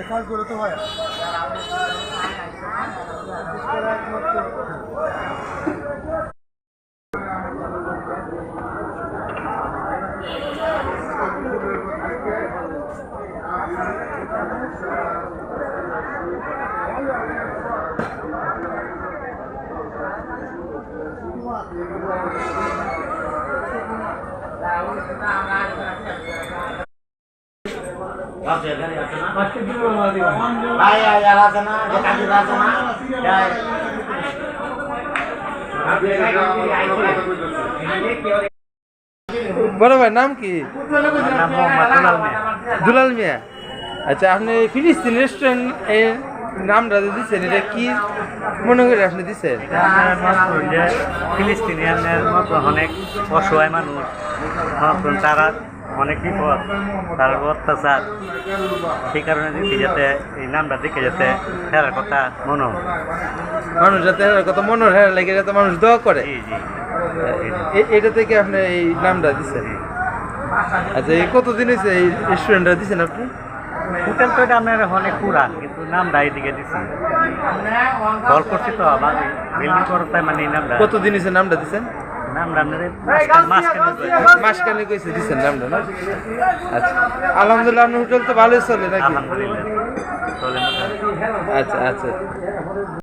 কাজ করে তো ভাই বড় ভাই নাম কি? দুলাল মিয়া। আচ্ছা, আপনি ফিলিস্তিন রেস্টুরেন্ট এর নামটা দিচ্ছেন, এটা কি মনে করে আপনি দিচ্ছেন? ফিলিস্তিনিয়ানের মতো অনেক অসহায় মানুষ, তারা অনেক বিপদ, তার অত্যাচার, সেই কারণে দিচ্ছি যাতে এই নামটা দেখে যাতে হেরার কথা মনে হয়, মানুষ যাতে হেরার কথা মনে হেরা লাগে, যাতে মানুষ দোয়া করে। জি জি, এটা থেকে আপনি এই নামটা দিচ্ছেন। আচ্ছা, এই কতদিন হয়েছে এই রেস্টুরেন্টটা দিচ্ছেন আপনি? হোটেল তো এটা আপনার অনেক পুরান, কিন্তু নামটা এইদিকে দিচ্ছি, কল করছি তো বিল্ডিং করতে, মানে এই নামটা কতদিন হয়েছে নামটা দিচ্ছেন? নামটা আপনার মাসখানেক হয়েছে দিচ্ছেন নামটা না? আচ্ছা, আলহামদুলিল্লাহ, আপনার হোটেল তো ভালোই চলে নাকি? আলহামদুলিল্লাহ চলে। আচ্ছা আচ্ছা।